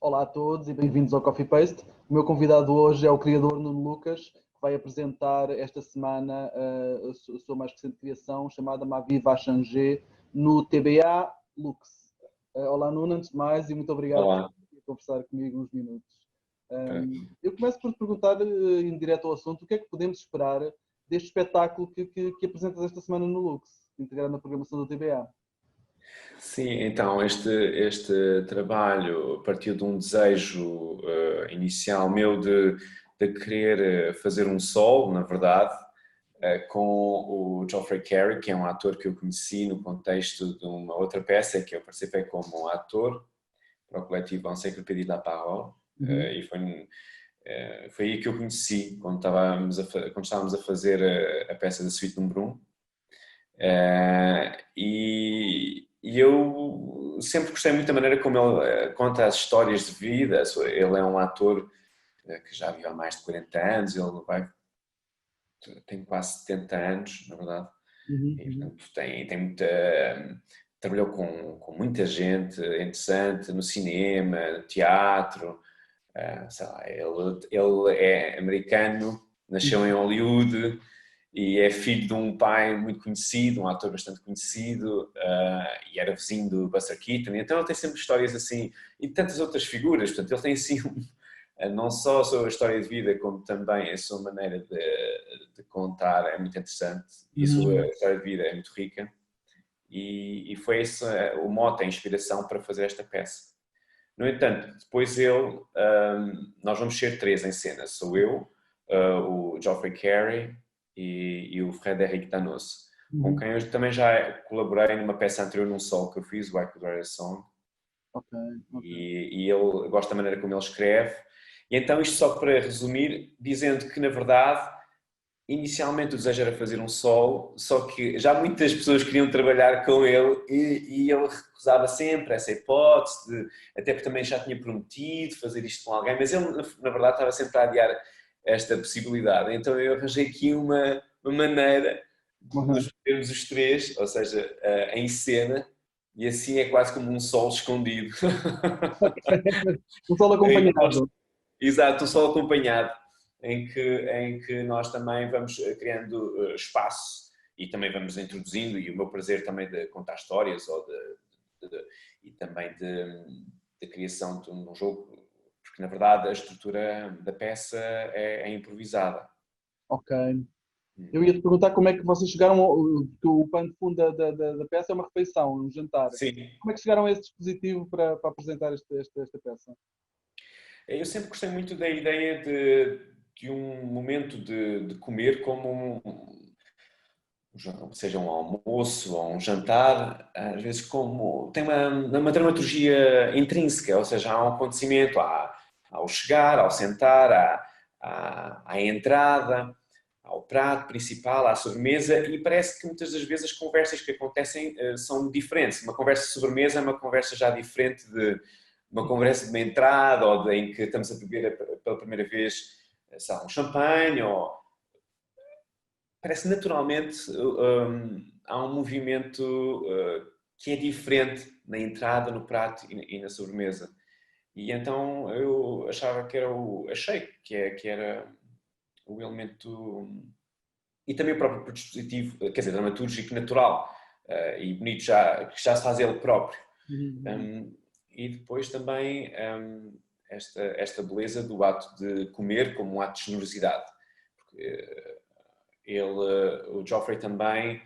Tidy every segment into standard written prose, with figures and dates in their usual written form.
Olá a todos e bem-vindos ao Coffee Paste. O meu convidado hoje é o criador Nuno Lucas, que vai apresentar esta semana a sua mais recente criação, chamada Ma Vie va changer, no TBA Lux. Olá Nuno, antes de mais, e muito obrigado Olá. por vir conversar comigo uns minutos. Eu começo por te perguntar, em direto ao assunto, o que é que podemos esperar deste espetáculo que apresentas esta semana no Lux, integrado na programação do TBA? Sim, então este trabalho partiu de um desejo inicial meu de querer fazer um solo, na verdade, com o Geoffrey Carey, que é um ator que eu conheci no contexto de uma outra peça que eu participei como ator para o coletivo Encyclopédie de la Parole, e foi aí que eu conheci, quando estávamos a fazer a peça da Suite número 1. E eu sempre gostei muito da maneira como ele conta as histórias de vida. Ele é um ator que já vive há mais de 40 anos, tem quase 70 anos, na verdade, e portanto tem muita, trabalhou com muita gente interessante no cinema, no teatro, sei lá, ele é americano, nasceu em Hollywood, e é filho de um pai muito conhecido, um ator bastante conhecido, e era vizinho do Buster Keaton. Então ele tem sempre histórias assim, e tantas outras figuras. Portanto, ele tem assim, não só a sua história de vida, como também a sua maneira de contar é muito interessante, e a sua história de vida é muito rica. E foi esse o mote, a inspiração para fazer esta peça. No entanto, depois nós vamos ser três em cena. Sou eu, o Geoffrey Carey e o Frédéric Danos, com quem eu também já colaborei numa peça anterior num solo que eu fiz, o I Could Write a Song. Okay. E ele gosta da maneira como ele escreve. E então isto só para resumir, dizendo que na verdade inicialmente o desejo era fazer um solo, só que já muitas pessoas queriam trabalhar com ele e ele recusava sempre essa hipótese, até porque também já tinha prometido fazer isto com alguém, mas ele na verdade estava sempre a adiar esta possibilidade. Então eu arranjei aqui uma maneira de nos vermos os três, ou seja, em cena, e assim é quase como um solo escondido. Um solo acompanhado. Exato, um solo acompanhado, em que nós também vamos criando espaço e também vamos introduzindo, e o meu prazer também de contar histórias e também de criação de um jogo, porque na verdade a estrutura da peça é improvisada. Ok. Eu ia te perguntar como é que vocês chegaram porque o pano de fundo da peça é uma refeição, um jantar. Sim. Como é que chegaram a esse dispositivo para apresentar esta peça? Eu sempre gostei muito da ideia de um momento de comer como seja um almoço ou um jantar, às vezes tem uma dramaturgia intrínseca, ou seja, há um acontecimento, ao chegar, ao sentar, à entrada, ao prato principal, à sobremesa, e parece que muitas das vezes as conversas que acontecem são diferentes. Uma conversa de sobremesa é uma conversa já diferente de uma conversa de uma entrada ou em que estamos a beber pela primeira vez, sei lá, um champanhe ou parece naturalmente há um movimento que é diferente na entrada, no prato e na sobremesa. E então eu achava que achei que era o elemento e também o próprio dispositivo, quer dizer, dramatúrgico natural e bonito que já se faz ele próprio. E depois também esta beleza do ato de comer como um ato de generosidade. Porque, o Geoffrey também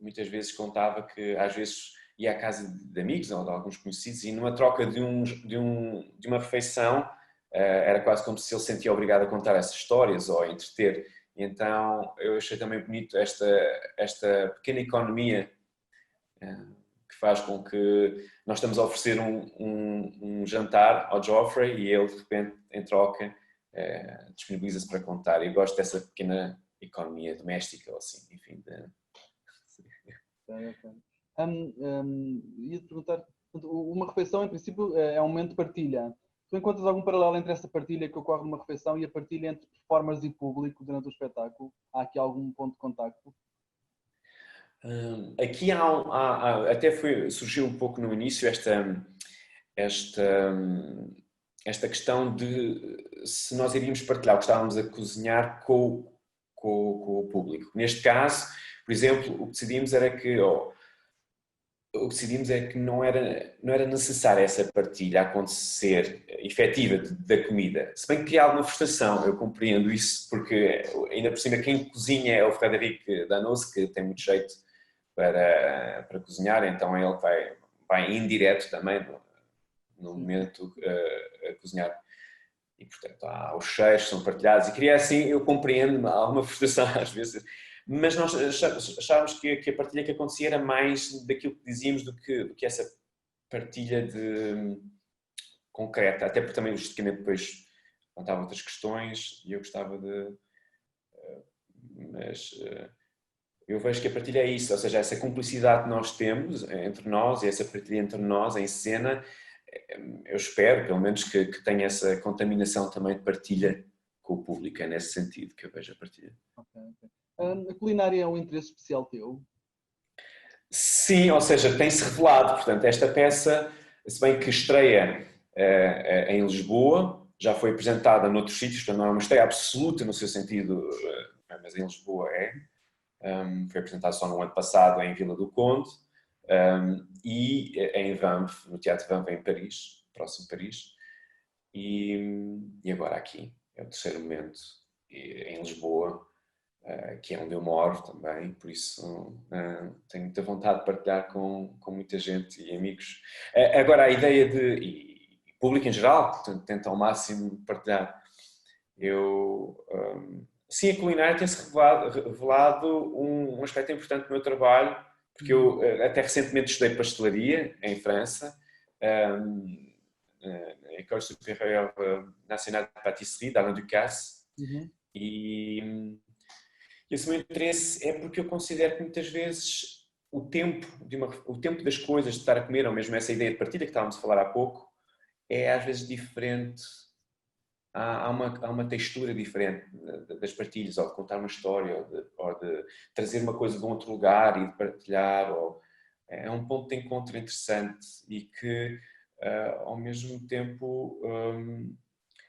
muitas vezes contava que às vezes ia à casa de amigos ou de alguns conhecidos e numa troca de uma refeição era quase como se ele se sentia obrigado a contar essas histórias ou a entreter. E então eu achei também bonito esta pequena economia que faz com que nós estamos a oferecer um jantar ao Geoffrey e ele de repente em troca disponibiliza-se para contar. Eu gosto dessa pequena economia doméstica, ou assim, enfim. Okay. Ia-te perguntar, uma refeição em princípio é um momento de partilha. Tu encontras algum paralelo entre essa partilha que ocorre numa refeição e a partilha entre performers e público durante o espetáculo? Há aqui algum ponto de contacto? Aqui até surgiu um pouco no início esta, esta questão de se nós iríamos partilhar o que estávamos a cozinhar com o público. Neste caso, por exemplo, o que decidimos era que, não era necessária essa partilha acontecer efetiva da comida. Se bem que cria alguma frustração, eu compreendo isso, porque ainda por cima quem cozinha é o Frederic Danoso, que tem muito jeito para cozinhar, então ele vai indireto também no momento a cozinhar. E, portanto, os cheiros são partilhados e cria assim, eu compreendo alguma frustração às vezes, mas nós achávamos que a partilha que acontecia era mais daquilo que dizíamos do que essa partilha concreta, até porque também logicamente depois levantavam outras questões e eu gostava mas eu vejo que a partilha é isso, ou seja, essa cumplicidade que nós temos entre nós e essa partilha entre nós em cena, eu espero, pelo menos, que tenha essa contaminação também de partilha com o público. É nesse sentido que eu vejo a partilha. A culinária é um interesse especial teu? Sim, ou seja, tem-se revelado. Portanto, esta peça, se bem que estreia em Lisboa, já foi apresentada noutros sítios, portanto não é uma estreia absoluta no seu sentido, mas em Lisboa é. Foi apresentada só no ano passado em Vila do Conde. E em Vanves, no Teatro Vanves em Paris, próximo de Paris, e agora aqui, é o terceiro momento, em Lisboa, que é onde eu moro também, por isso tenho muita vontade de partilhar com muita gente e amigos. Agora a ideia e público em geral, portanto, tenta ao máximo partilhar. Sim, a culinária tem-se revelado um aspecto importante do meu trabalho, porque eu até recentemente estudei pastelaria em França, na École Supérieure Nationale de Pâtisserie, d'Alain Ducasse, e esse meu interesse é porque eu considero que muitas vezes o tempo das coisas, de estar a comer, ou mesmo essa ideia de partilha que estávamos a falar há pouco, é às vezes diferente. Há uma textura diferente das partilhas, ou de contar uma história, ou de trazer uma coisa de um outro lugar e de partilhar. É um ponto de encontro interessante e que, ao mesmo tempo,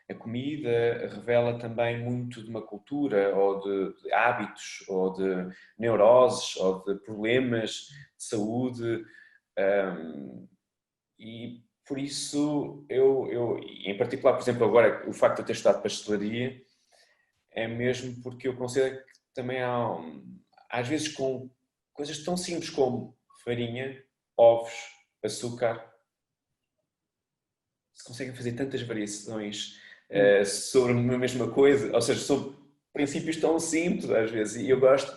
a comida revela também muito de uma cultura, ou de hábitos, ou de neuroses, ou de problemas de saúde. E por isso, em particular, por exemplo, agora o facto de eu ter estudado pastelaria é mesmo porque eu considero que também às vezes com coisas tão simples como farinha, ovos, açúcar, se conseguem fazer tantas variações sobre uma mesma coisa, ou seja, sobre princípios tão simples às vezes, e eu gosto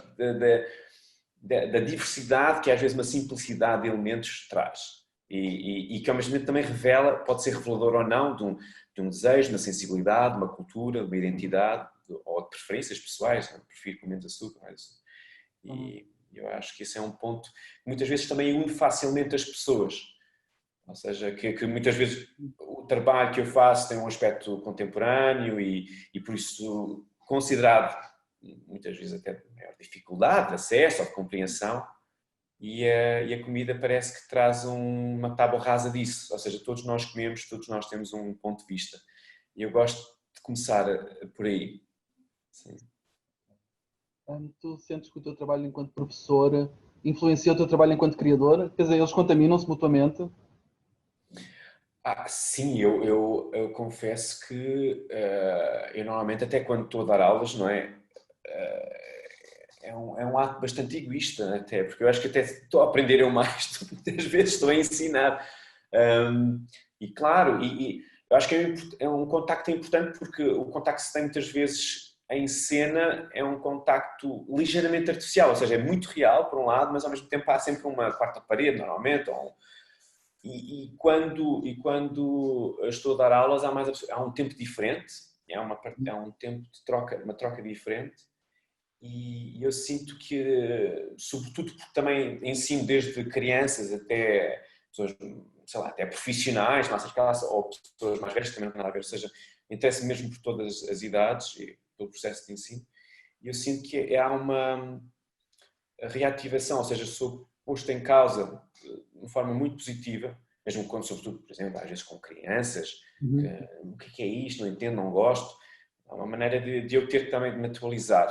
da diversidade que às vezes uma simplicidade de elementos traz. E que ao mesmo tempo também revela, pode ser revelador ou não, de um desejo, de uma sensibilidade, de uma cultura, de uma identidade, ou de preferências pessoais. Eu prefiro com menos açúcar. E eu acho que esse é um ponto que muitas vezes também une facilmente as pessoas. Ou seja, que muitas vezes o trabalho que eu faço tem um aspecto contemporâneo e por isso considerado muitas vezes até de maior dificuldade de acesso ou de compreensão. E a comida parece que traz uma tábua rasa disso, ou seja, todos nós comemos, todos nós temos um ponto de vista. E eu gosto de começar por aí. Sim. Tu sentes que o teu trabalho enquanto professor influencia o teu trabalho enquanto criador? Quer dizer, eles contaminam-se mutuamente? Sim, eu confesso que eu normalmente, até quando estou a dar aulas, não é? É um ato bastante egoísta até, porque eu acho que até estou a aprender eu mais do que muitas vezes estou a ensinar. E claro, eu acho que é um contacto importante porque o contacto que se tem muitas vezes em cena é um contacto ligeiramente artificial, ou seja, é muito real por um lado, mas ao mesmo tempo há sempre uma quarta parede normalmente, quando estou a dar aulas há um tempo diferente, há um tempo de troca, uma troca diferente. E eu sinto que, sobretudo porque também ensino desde crianças até pessoas, sei lá, até profissionais, massas classe, ou pessoas mais velhas, também não tem nada a ver, ou seja, interessa mesmo por todas as idades e pelo processo de ensino. E eu sinto que há uma reativação, ou seja, sou posto em causa de uma forma muito positiva mesmo quando, sobretudo, por exemplo, às vezes com crianças, Uhum. o que é isto, não entendo, não gosto. É uma maneira de eu ter também de me atualizar.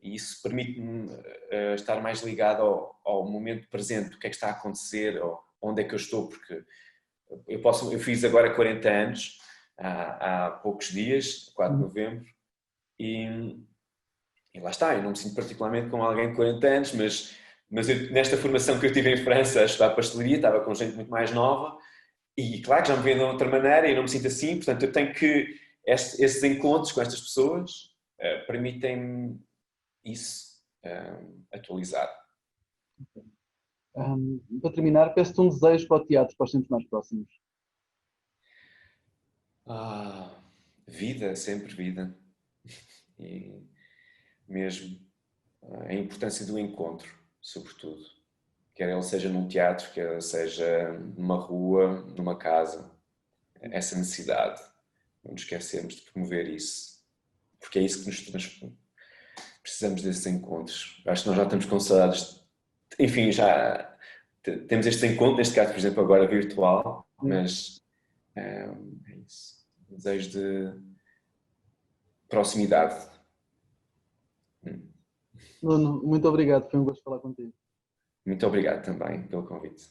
E isso permite-me estar mais ligado ao momento presente, o que é que está a acontecer, ou onde é que eu estou, porque eu fiz agora 40 anos, há poucos dias, 4 de Uhum. novembro, e lá está, eu não me sinto particularmente como alguém de 40 anos, mas eu, nesta formação que eu tive em França a estudar pastelaria, estava com gente muito mais nova, e claro que já me veem de outra maneira e eu não me sinto assim, portanto eu tenho que, esses encontros com estas pessoas permitem-me isso, atualizar. Para terminar, peço-te um desejo para o teatro, para os tempos mais próximos. Ah, vida, sempre vida. E mesmo a importância do encontro, sobretudo. Quer ele seja num teatro, quer ele seja numa rua, numa casa. Essa necessidade. Não nos esquecermos de promover isso. Porque é isso que nos transforma. Precisamos desses encontros. Acho que nós já estamos com saudades. Enfim, já temos estes encontros, neste caso, por exemplo, agora virtual, Sim. mas é isso. Desejo de proximidade. Nuno, muito obrigado, foi um gosto falar contigo. Muito obrigado também pelo convite.